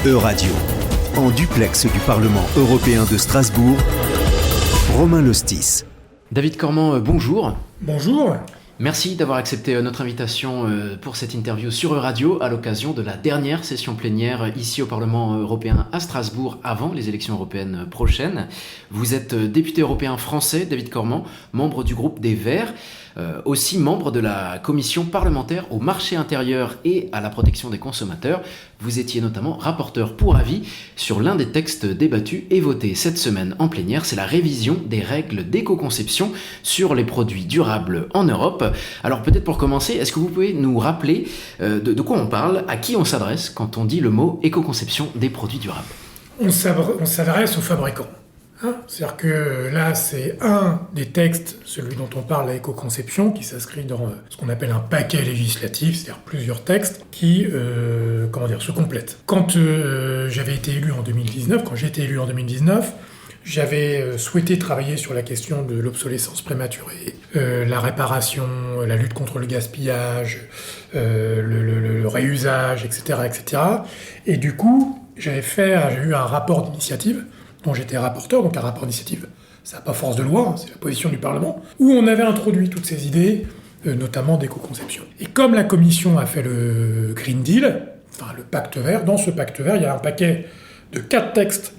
E-Radio, en duplex du Parlement européen de Strasbourg, Romain Lostis. David Cormand, bonjour. Bonjour. Merci d'avoir accepté notre invitation pour cette interview sur E-Radio à l'occasion de la dernière session plénière ici au Parlement européen à Strasbourg avant les élections européennes prochaines. Vous êtes député européen français, David Cormand, membre du groupe des Verts, aussi membre de la commission parlementaire au marché intérieur et à la protection des consommateurs. Vous étiez notamment rapporteur pour avis sur l'un des textes débattus et votés cette semaine en plénière, c'est la révision des règles d'éco-conception sur les produits durables en Europe. Alors peut-être pour commencer, est-ce que vous pouvez nous rappeler de quoi on parle, à qui on s'adresse quand on dit le mot éco-conception des produits durables ? On s'adresse aux fabricants. C'est-à-dire que là, c'est un des textes, celui dont on parle, la éco-conception, qui s'inscrit dans ce qu'on appelle un paquet législatif, c'est-à-dire plusieurs textes qui se complètent. Quand j'avais été élu en 2019, j'avais souhaité travailler sur la question de l'obsolescence prématurée, la réparation, la lutte contre le gaspillage, le réusage, etc., etc. Et du coup, j'ai eu un rapport d'initiative dont j'étais rapporteur, donc un rapport d'initiative, ça n'a pas force de loi, c'est la position du Parlement, où on avait introduit toutes ces idées, notamment d'éco-conception. Et comme la Commission a fait le Green Deal, enfin le pacte vert, dans ce pacte vert, il y a un paquet de 4 textes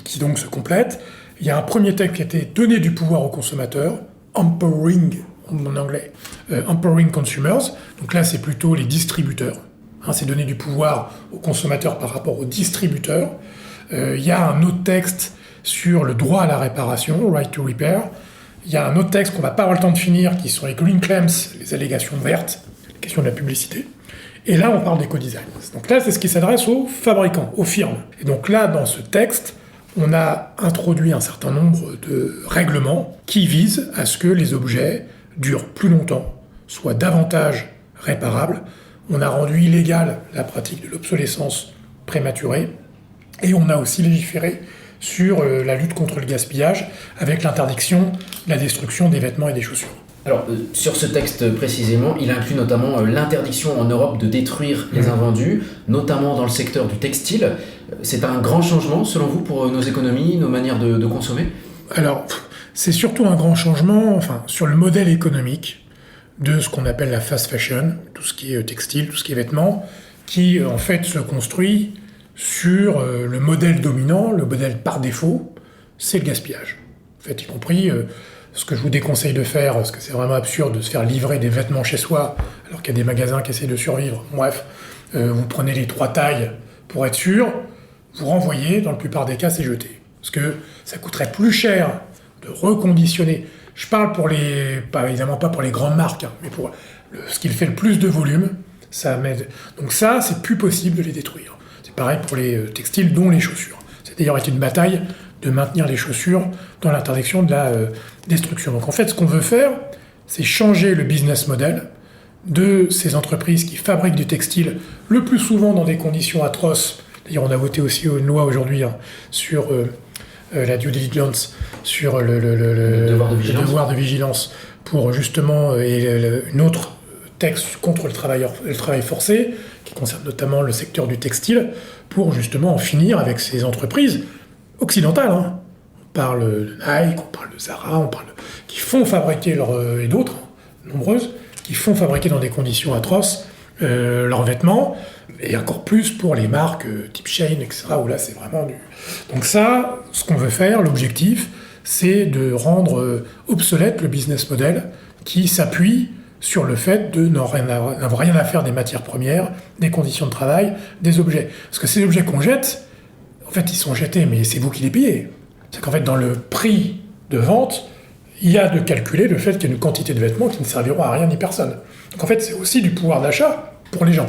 qui donc se complètent. Il y a un premier texte qui a été donné du pouvoir aux consommateurs, empowering en anglais, empowering consumers, donc là c'est plutôt les distributeurs, c'est donner du pouvoir aux consommateurs par rapport aux distributeurs. Il y a un autre texte sur le droit à la réparation, right to repair. Il y a un autre texte qu'on va pas avoir le temps de finir, qui sont les green claims, les allégations vertes, la question de la publicité. Et là, on parle d'éco-design. Donc là, c'est ce qui s'adresse aux fabricants, aux firmes. Et donc là, dans ce texte, on a introduit un certain nombre de règlements qui visent à ce que les objets durent plus longtemps, soient davantage réparables. On a rendu illégale la pratique de l'obsolescence prématurée. Et on a aussi légiféré sur la lutte contre le gaspillage avec l'interdiction de la destruction des vêtements et des chaussures. Alors, sur ce texte précisément, il inclut notamment l'interdiction en Europe de détruire les invendus, notamment dans le secteur du textile. C'est un grand changement, selon vous, pour nos économies, nos manières de consommer ? Alors, c'est surtout un grand changement sur le modèle économique de ce qu'on appelle la fast fashion, tout ce qui est textile, tout ce qui est vêtements, qui en fait se construit sur le modèle dominant, le modèle par défaut, c'est le gaspillage. En fait, y compris ce que je vous déconseille de faire, parce que c'est vraiment absurde de se faire livrer des vêtements chez soi, alors qu'il y a des magasins qui essaient de survivre. Bref, vous prenez les 3 tailles pour être sûr, vous renvoyez, dans la plupart des cas, c'est jeté. Parce que ça coûterait plus cher de reconditionner. Je parle évidemment pas pour les grandes marques, mais pour ce qui fait le plus de volume, ça m'aide. Donc ça, c'est plus possible de les détruire. Pareil pour les textiles, dont les chaussures. C'est d'ailleurs été une bataille de maintenir les chaussures dans l'interdiction de la destruction. Donc en fait, ce qu'on veut faire, c'est changer le business model de ces entreprises qui fabriquent du textile, le plus souvent dans des conditions atroces. D'ailleurs, on a voté aussi une loi aujourd'hui sur la due diligence, sur le devoir de vigilance pour justement, une autre texte contre le travail forcé, qui concerne notamment le secteur du textile, pour justement en finir avec ces entreprises occidentales. On parle de Nike, on parle de Zara, qui font fabriquer et d'autres, nombreuses, qui font fabriquer dans des conditions atroces leurs vêtements, et encore plus pour les marques type Shein, etc., où là c'est vraiment du... Donc ça, ce qu'on veut faire, l'objectif, c'est de rendre obsolète le business model qui s'appuie sur le fait de n'avoir rien à faire des matières premières, des conditions de travail, des objets. Parce que ces objets qu'on jette, en fait, ils sont jetés, mais c'est vous qui les payez. C'est qu'en fait, dans le prix de vente, il y a de calculer le fait qu'il y a une quantité de vêtements qui ne serviront à rien ni personne. Donc en fait, c'est aussi du pouvoir d'achat pour les gens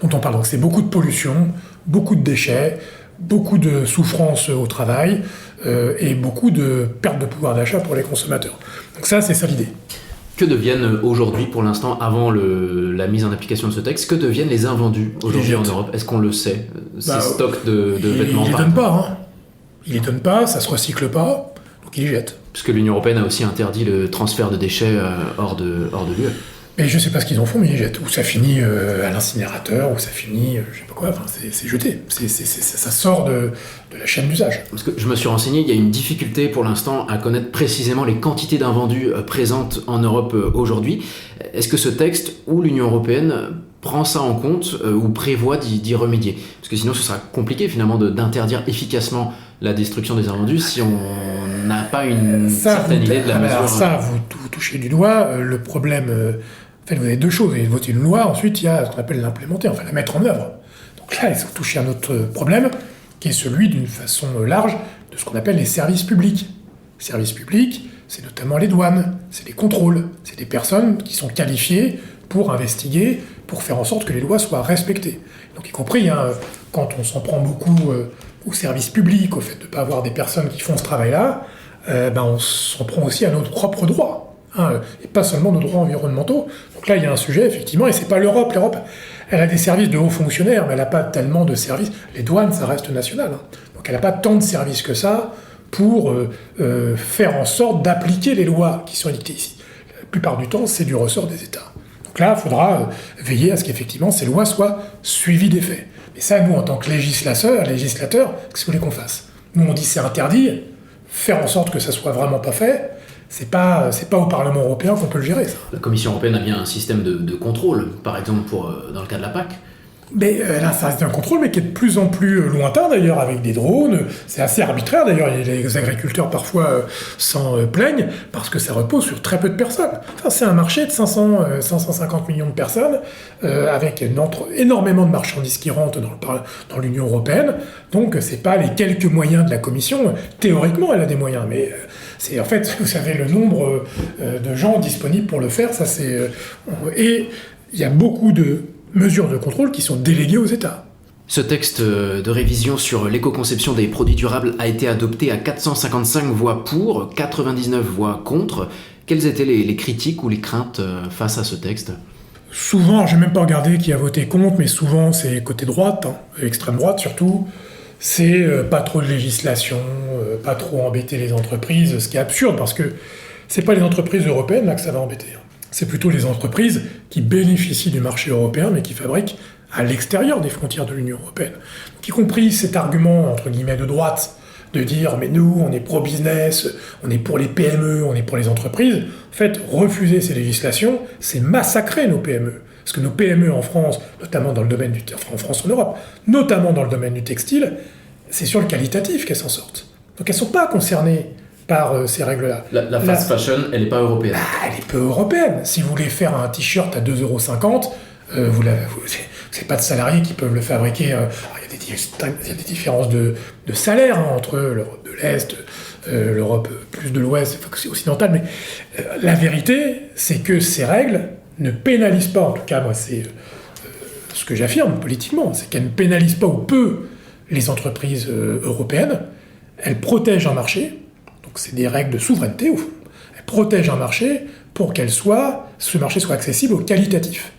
dont on parle. Donc c'est beaucoup de pollution, beaucoup de déchets, beaucoup de souffrance au travail et beaucoup de perte de pouvoir d'achat pour les consommateurs. Donc ça, c'est ça l'idée. Que deviennent aujourd'hui, pour l'instant, avant la mise en application de ce texte, que deviennent les invendus aujourd'hui en Europe ? Est-ce qu'on le sait, ces stocks de vêtements ? Il les donne pas, ça se recycle pas, donc il les jette. Parce que l'Union européenne a aussi interdit le transfert de déchets hors de l'UE. Mais je sais pas ce qu'ils en font, mais ils jettent. Ou ça finit à l'incinérateur, ou ça finit, je sais pas quoi, enfin, c'est jeté. Ça sort de la chaîne d'usage. Parce que je me suis renseigné, il y a une difficulté pour l'instant à connaître précisément les quantités d'invendus présentes en Europe aujourd'hui. Est-ce que ce texte ou l'Union européenne prend ça en compte ou prévoit d'y remédier? Parce que sinon ce sera compliqué finalement d'interdire efficacement la destruction des invendus si on n'a pas une certaine idée de la mesure. Alors ça, vous touchez du doigt. Le problème, en fait, vous avez deux choses. Vous votez une loi, ensuite il y a ce qu'on appelle l'implémenter, enfin la mettre en œuvre. Donc là, ils ont touché à un autre problème, qui est celui d'une façon large de ce qu'on appelle les services publics. Les services publics, c'est notamment les douanes, c'est les contrôles, c'est des personnes qui sont qualifiées pour investiguer, pour faire en sorte que les lois soient respectées. Donc y compris, quand on s'en prend beaucoup aux services publics, au fait de ne pas avoir des personnes qui font ce travail-là, on s'en prend aussi à notre propre droit, et pas seulement nos droits environnementaux. Donc là, il y a un sujet, effectivement, et c'est pas l'Europe. L'Europe, elle a des services de hauts fonctionnaires, mais elle n'a pas tellement de services. Les douanes, ça reste national. Donc elle n'a pas tant de services que ça pour faire en sorte d'appliquer les lois qui sont édictées ici. La plupart du temps, c'est du ressort des États. Donc là, il faudra veiller à ce qu'effectivement ces lois soient suivies des faits. Mais ça, nous, en tant que législateurs, qu'est-ce que vous voulez qu'on fasse? Nous, on dit c'est interdit, faire en sorte que ça soit vraiment pas fait, c'est pas au Parlement européen qu'on peut le gérer, ça. La Commission européenne a bien un système de contrôle, par exemple dans le cas de la PAC. Mais là, ça reste un contrôle, mais qui est de plus en plus lointain, d'ailleurs, avec des drones. C'est assez arbitraire, d'ailleurs. Les agriculteurs, parfois, s'en plaignent, parce que ça repose sur très peu de personnes. Enfin, c'est un marché de 550 millions de personnes, avec énormément de marchandises qui rentrent dans l'Union européenne. Donc, c'est pas les quelques moyens de la Commission. Théoriquement, elle a des moyens, mais c'est, en fait, vous savez, le nombre de gens disponibles pour le faire, ça, c'est... et il y a beaucoup de mesures de contrôle qui sont déléguées aux États. Ce texte de révision sur l'éco-conception des produits durables a été adopté à 455 voix pour, 99 voix contre. Quelles étaient les critiques ou les craintes face à ce texte? Souvent, je n'ai même pas regardé qui a voté contre, mais souvent c'est côté droite, extrême droite surtout. C'est pas trop de législation, pas trop embêter les entreprises, ce qui est absurde parce que c'est pas les entreprises européennes là que ça va embêter. C'est plutôt les entreprises qui bénéficient du marché européen, mais qui fabriquent à l'extérieur des frontières de l'Union européenne. Donc, y compris cet argument, entre guillemets, de droite, de dire « mais nous, on est pro-business, on est pour les PME, on est pour les entreprises », en fait, refuser ces législations, c'est massacrer nos PME. Parce que nos PME en France, notamment dans le domaine en France, en Europe, notamment dans le domaine du textile, c'est sur le qualitatif qu'elles s'en sortent. Donc elles ne sont pas concernées par ces règles-là. La fast fashion, elle n'est pas européenne. Elle est peu européenne. Si vous voulez faire un t-shirt à 2,50 €, c'est pas de salariés qui peuvent le fabriquer. Il y a des différences de salaire entre l'Europe de l'Est, l'Europe plus de l'Ouest, c'est occidental, mais la vérité, c'est que ces règles ne pénalisent pas, en tout cas, moi, c'est ce que j'affirme politiquement, c'est qu'elles ne pénalisent pas ou peu les entreprises européennes. Elles protègent un marché. Donc c'est des règles de souveraineté, au fond. Elles protègent un marché pour ce marché soit accessible au qualitatif.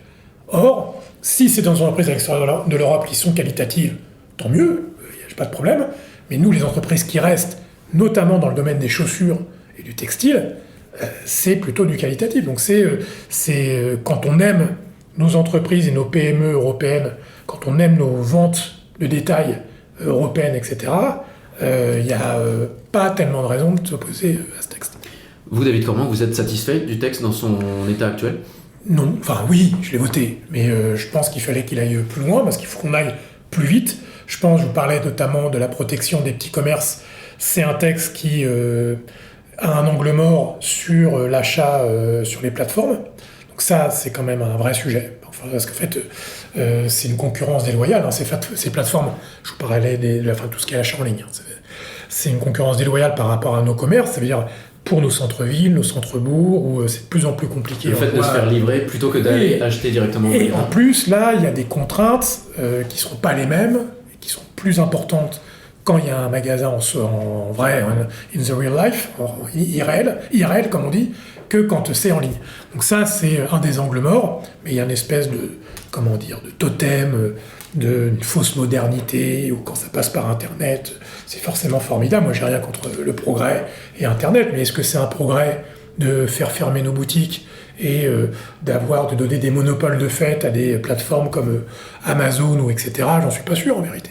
Or, si c'est dans une entreprise à l'extérieur de l'Europe qui sont qualitatives, tant mieux, il n'y a pas de problème. Mais nous, les entreprises qui restent, notamment dans le domaine des chaussures et du textile, c'est plutôt du qualitatif. Donc c'est quand on aime nos entreprises et nos PME européennes, quand on aime nos ventes de détail européennes, etc., il n'y a pas tellement de raisons de s'opposer à ce texte. Vous, David Cormand, vous êtes satisfait du texte dans son état actuel? Non, enfin oui, je l'ai voté, mais je pense qu'il fallait qu'il aille plus loin, parce qu'il faut qu'on aille plus vite. Je vous parlais notamment de la protection des petits commerces. C'est un texte qui a un angle mort sur l'achat sur les plateformes. Donc ça, c'est quand même un vrai sujet. Enfin, parce qu'en fait, c'est une concurrence déloyale. Ces plateformes, je vous parlais tout ce qui est achat en ligne. C'est une concurrence déloyale par rapport à nos commerces. Ça veut dire pour nos centres-villes, nos centres-bourgs, où c'est de plus en plus compliqué. Le fait de se faire livrer plutôt que d'aller acheter directement. Et en plus, là, il y a des contraintes qui ne seront pas les mêmes, qui sont plus importantes quand il y a un magasin en vrai, in the real life, en IRL, comme on dit, que quand c'est en ligne. Donc ça, c'est un des angles morts, mais il y a une espèce de totem, d'une fausse modernité, ou quand ça passe par Internet, c'est forcément formidable. Moi, j'ai rien contre le progrès et Internet, mais est-ce que c'est un progrès de faire fermer nos boutiques et de donner des monopoles de fait à des plateformes comme Amazon ou etc. J'en suis pas sûr en vérité.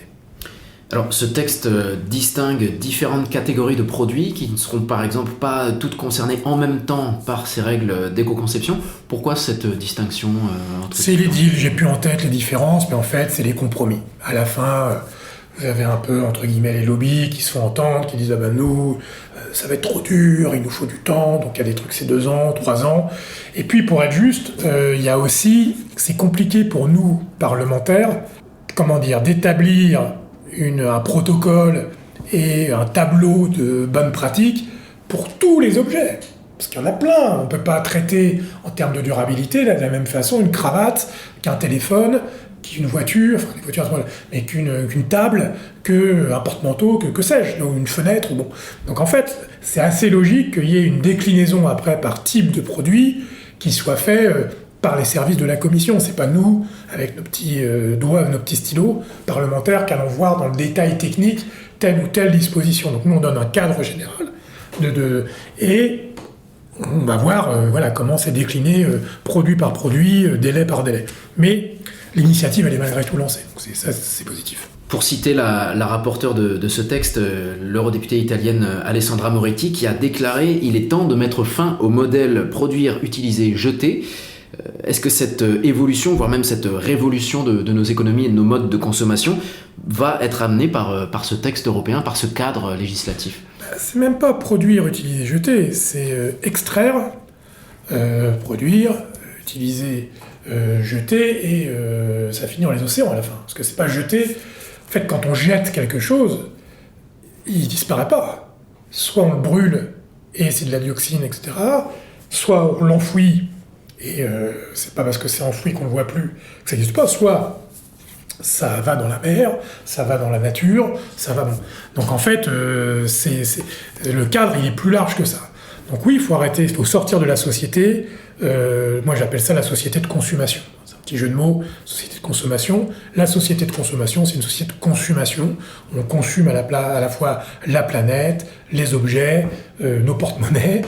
Alors, ce texte distingue différentes catégories de produits qui ne seront par exemple pas toutes concernées en même temps par ces règles d'éco-conception. Pourquoi cette distinction entre... C'est les deals, j'ai plus en tête les différences, mais en fait, c'est les compromis. À la fin, vous avez un peu, entre guillemets, les lobbies qui se font entendre, qui disent « Ah ben nous, ça va être trop dur, il nous faut du temps, donc il y a des trucs, c'est 2 ans, 3 ans. » Et puis, pour être juste, il y a aussi, c'est compliqué pour nous, parlementaires, d'établir un protocole et un tableau de bonnes pratiques pour tous les objets. Parce qu'il y en a plein. On ne peut pas traiter en termes de durabilité de la même façon une cravate qu'un téléphone, qu'une voiture, enfin des voitures, mais qu'une table, qu'un porte-manteau, que sais-je, ou une fenêtre. Bon. Donc en fait, c'est assez logique qu'il y ait une déclinaison après par type de produit qui soit fait par les services de la Commission. C'est pas nous, avec nos petits doigts, nos petits stylos parlementaires, qu'allons voir dans le détail technique telle ou telle disposition. Donc nous, on donne un cadre général et on va voir comment c'est décliné produit par produit, délai par délai. Mais l'initiative, elle est malgré tout lancée. Donc c'est positif. Pour citer la rapporteure de ce texte, l'eurodéputée italienne Alessandra Moretti, qui a déclaré « Il est temps de mettre fin au modèle produire, utiliser, jeter ». Est-ce que cette évolution, voire même cette révolution de nos économies et de nos modes de consommation va être amenée par ce texte européen, par ce cadre législatif ? C'est même pas produire, utiliser, jeter, c'est extraire, produire, utiliser, jeter, et ça finit dans les océans à la fin. Parce que c'est pas jeter. En fait, quand on jette quelque chose, il disparaît pas. Soit on le brûle et c'est de la dioxine, etc. Soit on l'enfouit et c'est pas parce que c'est enfoui qu'on le voit plus que ça n'existe pas. Soit ça va dans la mer, ça va dans la nature, ça va... Bon. Donc en fait, le cadre, il est plus large que ça. Donc oui, il faut arrêter, il faut sortir de la société. Moi, j'appelle ça la société de consommation. C'est un petit jeu de mots, société de consommation. La société de consommation, c'est une société de consommation. On consomme à la fois la planète, les objets, nos porte-monnaies,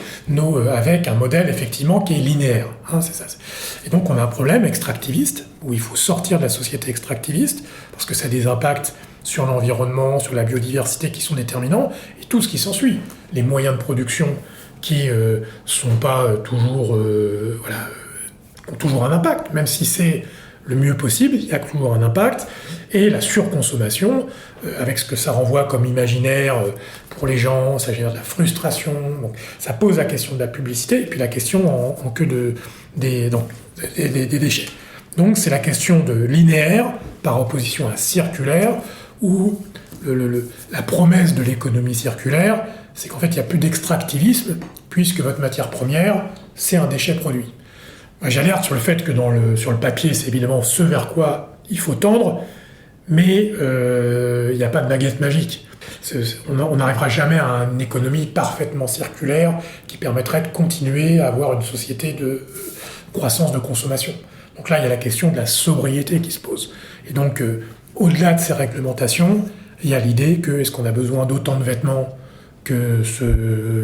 avec un modèle effectivement qui est linéaire. Hein, c'est ça. Et donc on a un problème extractiviste, où il faut sortir de la société extractiviste, parce que ça a des impacts sur l'environnement, sur la biodiversité qui sont déterminants, et tout ce qui s'ensuit. Les moyens de production qui sont pas toujours ont toujours un impact, même si c'est le mieux possible, il y a toujours un impact, et la surconsommation, avec ce que ça renvoie comme imaginaire pour les gens, ça génère de la frustration, donc ça pose la question de la publicité, et puis la question des déchets. Donc c'est la question de linéaire par opposition à circulaire, où la promesse de l'économie circulaire, c'est qu'en fait, il n'y a plus d'extractivisme, puisque votre matière première, c'est un déchet produit. Moi, j'alerte sur le fait que sur le papier, c'est évidemment ce vers quoi il faut tendre, mais il n'y a pas de baguette magique. On n'arrivera jamais à une économie parfaitement circulaire qui permettrait de continuer à avoir une société de croissance de consommation. Donc là, il y a la question de la sobriété qui se pose. Et donc, au-delà de ces réglementations, il y a l'idée que est-ce qu'on a besoin d'autant de vêtements que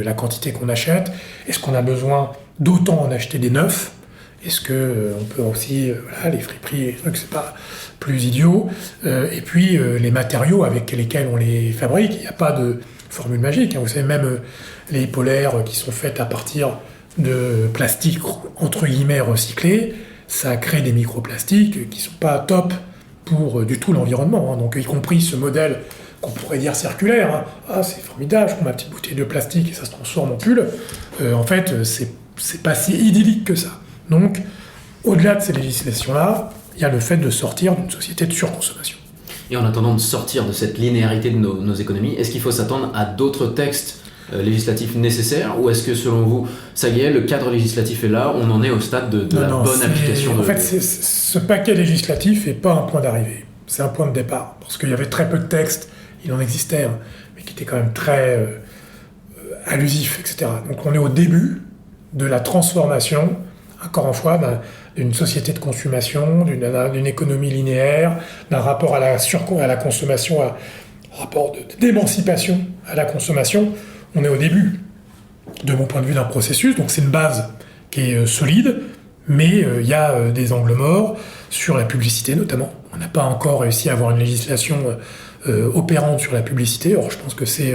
la quantité qu'on achète? Est-ce qu'on a besoin d'autant en acheter des neufs? Est-ce qu'on peut aussi, les friperies, les trucs, c'est pas plus idiot? Et puis, les matériaux avec lesquels on les fabrique, il n'y a pas de formule magique. Hein. Vous savez, même les polaires qui sont faites à partir de plastique, entre guillemets, recyclé, ça crée des microplastiques qui sont pas top pour du tout l'environnement. Hein. Donc, y compris ce modèle qu'on pourrait dire circulaire. Hein. Ah, c'est formidable, je prends ma petite bouteille de plastique et ça se transforme en pull. En fait, c'est pas si idyllique que ça. Donc, au-delà de ces législations-là, il y a le fait de sortir d'une société de surconsommation. Et en attendant de sortir de cette linéarité de nos économies, est-ce qu'il faut s'attendre à d'autres textes législatifs nécessaires, ou est-ce que selon vous, ça y est, le cadre législatif est là, on en est au stade de la bonne application En fait, ce paquet législatif n'est pas un point d'arrivée, c'est un point de départ, parce qu'il y avait très peu de textes, il en existait, hein, mais qui étaient quand même très allusifs, etc. Donc on est au début de la transformation, encore une fois, d'une société de consommation, d'une économie linéaire, d'un rapport à la consommation, un rapport d'émancipation à la consommation. On est au début, de mon point de vue, d'un processus, donc c'est une base qui est solide, mais il y a des angles morts sur la publicité notamment. On n'a pas encore réussi à avoir une législation opérante sur la publicité. Or, je pense que c'est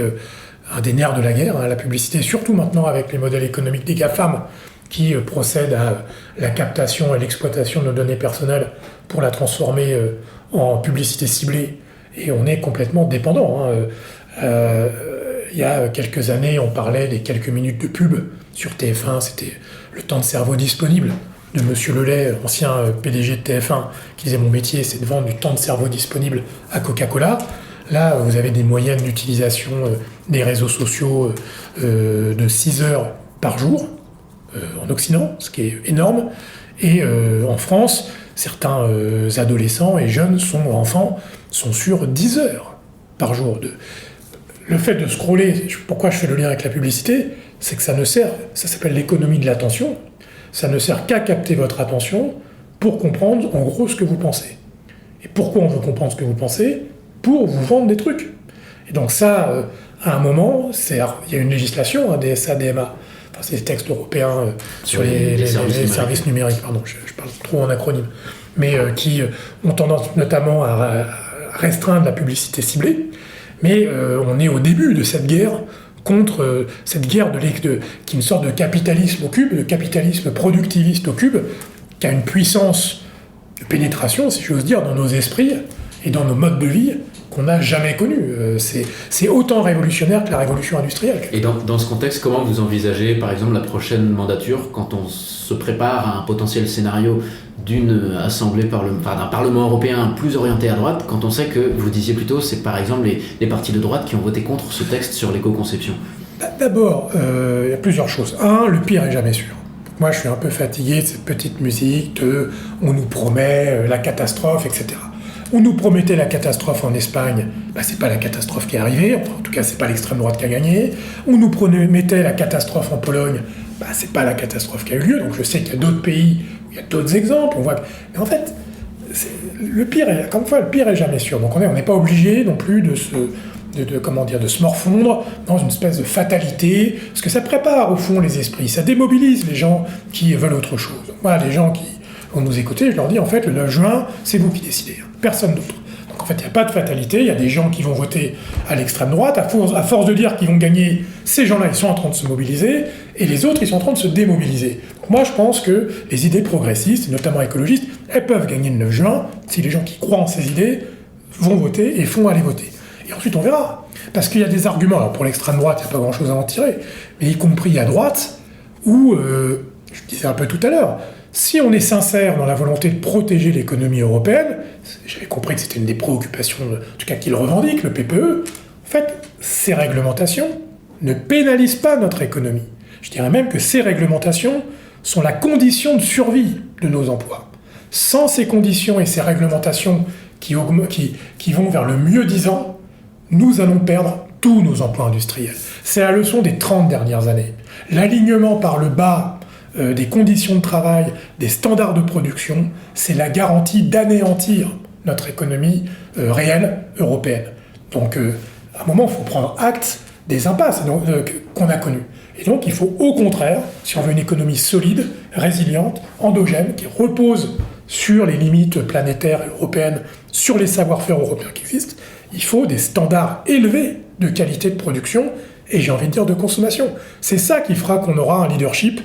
un des nerfs de la guerre, la publicité, surtout maintenant avec les modèles économiques des GAFAM qui procèdent à la captation et l'exploitation de nos données personnelles pour la transformer en publicité ciblée. Et on est complètement dépendant. Il y a quelques années, on parlait des quelques minutes de pub sur TF1, c'était le temps de cerveau disponible de Monsieur Lelay, ancien PDG de TF1, qui disait « Mon métier, c'est de vendre du temps de cerveau disponible à Coca-Cola ». Là, vous avez des moyennes d'utilisation des réseaux sociaux de 6 heures par jour en Occident, ce qui est énorme. Et en France, certains adolescents et jeunes enfants sont sur 10 heures par jour. Le fait de scroller, pourquoi je fais le lien avec la publicité, c'est que ça s'appelle l'économie de l'attention, ça ne sert qu'à capter votre attention pour comprendre en gros ce que vous pensez. Et pourquoi on veut comprendre ce que vous pensez ? Pour vous vendre des trucs. Et donc ça, à un moment, il y a une législation, DSA, DMA, enfin, c'est des textes européens sur les services numériques, pardon, je parle trop en acronyme, mais qui ont tendance notamment à restreindre la publicité ciblée. Mais on est au début de cette guerre contre cette guerre qui est une sorte de capitalisme au cube, de capitalisme productiviste au cube, qui a une puissance de pénétration, si j'ose dire, dans nos esprits et dans nos modes de vie qu'on n'a jamais connus. C'est autant révolutionnaire que la révolution industrielle. Et dans ce contexte, comment vous envisagez, par exemple, la prochaine mandature, quand on se prépare à un potentiel scénario d'une assemblée d'un Parlement européen plus orienté à droite, quand on sait que, vous disiez plutôt, c'est par exemple les partis de droite qui ont voté contre ce texte sur l'éco-conception? D'abord, il y a plusieurs choses. Un, le pire est jamais sûr. Moi, je suis un peu fatigué de cette petite musique de « on nous promet la catastrophe », etc. On nous promettait la catastrophe en Espagne, c'est pas la catastrophe qui est arrivée, en tout cas c'est pas l'extrême droite qui a gagné. On nous promettait la catastrophe en Pologne, c'est pas la catastrophe qui a eu lieu, donc je sais qu'il y a d'autres pays où il y a d'autres exemples, on voit que... Mais en fait, le pire est jamais sûr, donc on n'est pas obligé non plus de se morfondre dans une espèce de fatalité, parce que ça prépare au fond les esprits, ça démobilise les gens qui veulent autre chose. Voilà, les gens qui vont nous écouter, je leur dis en fait le 9 juin, c'est vous qui décidez, personne d'autre. Donc en fait, il n'y a pas de fatalité, il y a des gens qui vont voter à l'extrême droite, à force de dire qu'ils vont gagner, ces gens-là, ils sont en train de se mobiliser, et les autres, ils sont en train de se démobiliser. Donc moi, je pense que les idées progressistes, et notamment écologistes, elles peuvent gagner le 9 juin, si les gens qui croient en ces idées vont voter et font aller voter. Et ensuite, on verra. Parce qu'il y a des arguments, alors pour l'extrême droite, il n'y a pas grand-chose à en tirer, mais y compris à droite, où, je disais un peu tout à l'heure, si on est sincère dans la volonté de protéger l'économie européenne, j'avais compris que c'était une des préoccupations, en tout cas qu'il revendique, le PPE, en fait, ces réglementations ne pénalisent pas notre économie. Je dirais même que ces réglementations sont la condition de survie de nos emplois. Sans ces conditions et ces réglementations qui vont vers le mieux-disant, nous allons perdre tous nos emplois industriels. C'est la leçon des 30 dernières années. L'alignement par le bas des conditions de travail, des standards de production, c'est la garantie d'anéantir notre économie réelle européenne. Donc, à un moment, il faut prendre acte des impasses qu'on a connues. Et donc, il faut au contraire, si on veut une économie solide, résiliente, endogène, qui repose sur les limites planétaires et européennes, sur les savoir-faire européens qui existent, il faut des standards élevés de qualité de production et j'ai envie de dire de consommation. C'est ça qui fera qu'on aura un leadership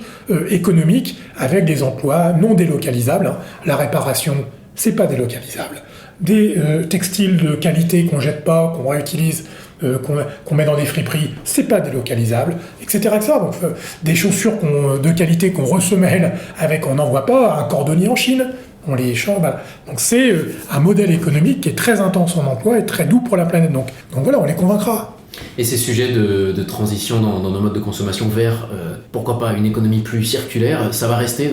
économique avec des emplois non délocalisables. La réparation, c'est pas délocalisable. Des textiles de qualité qu'on jette pas, qu'on réutilise, qu'on met dans des friperies, c'est pas délocalisable, etc. Donc, des chaussures de qualité qu'on ressemelle avec, on n'envoie pas un cordonnier en Chine, on les change. Donc c'est un modèle économique qui est très intense en emploi et très doux pour la planète. Donc voilà, on les convaincra. Et ces sujets de transition dans nos modes de consommation vers, pourquoi pas, une économie plus circulaire, ça va rester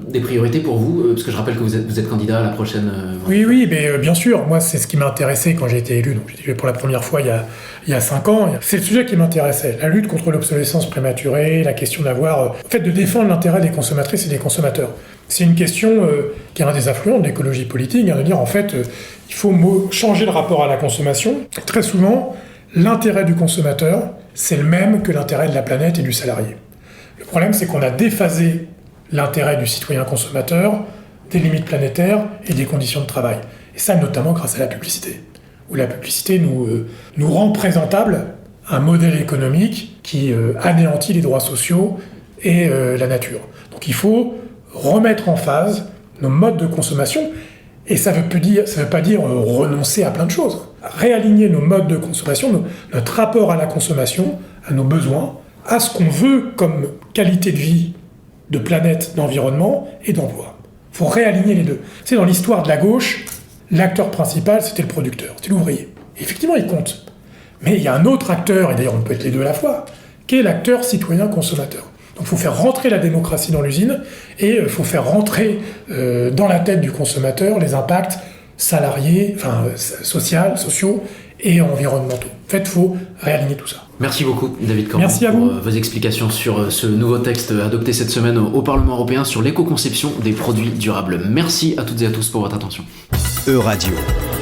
des priorités pour vous? Parce que je rappelle que vous êtes candidat à la prochaine... Oui, mais bien sûr. Moi, c'est ce qui m'a intéressé quand j'ai été élu. Donc, j'ai été élu pour la première fois il y a 5 ans. C'est le sujet qui m'intéressait. La lutte contre l'obsolescence prématurée, la question d'avoir... de défendre l'intérêt des consommatrices et des consommateurs. C'est une question qui est un des affluents de l'écologie politique, de dire, en fait, il faut changer le rapport à la consommation. Très souvent, l'intérêt du consommateur, c'est le même que l'intérêt de la planète et du salarié. Le problème, c'est qu'on a déphasé l'intérêt du citoyen consommateur, des limites planétaires et des conditions de travail. Et ça, notamment grâce à la publicité, où la publicité nous rend présentable un modèle économique qui anéantit les droits sociaux et la nature. Donc il faut remettre en phase nos modes de consommation, et ça veut pas dire renoncer à plein de choses. Réaligner nos modes de consommation, notre rapport à la consommation, à nos besoins, à ce qu'on veut comme qualité de vie, de planète, d'environnement et d'emploi. Il faut réaligner les deux. C'est dans l'histoire de la gauche, l'acteur principal, c'était le producteur, c'était l'ouvrier. Et effectivement, il compte. Mais il y a un autre acteur, et d'ailleurs on peut être les deux à la fois, qui est l'acteur citoyen-consommateur. Donc il faut faire rentrer la démocratie dans l'usine, et il faut faire rentrer dans la tête du consommateur les impacts salariés, sociaux et environnementaux. En fait, il faut réaligner tout ça. Merci beaucoup, David Cormon, Merci à vous. pour vos explications sur ce nouveau texte adopté cette semaine au Parlement européen sur l'éco-conception des produits durables. Merci à toutes et à tous pour votre attention. Euradio,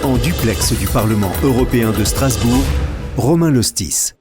en duplex du Parlement européen de Strasbourg, Romain Lostis.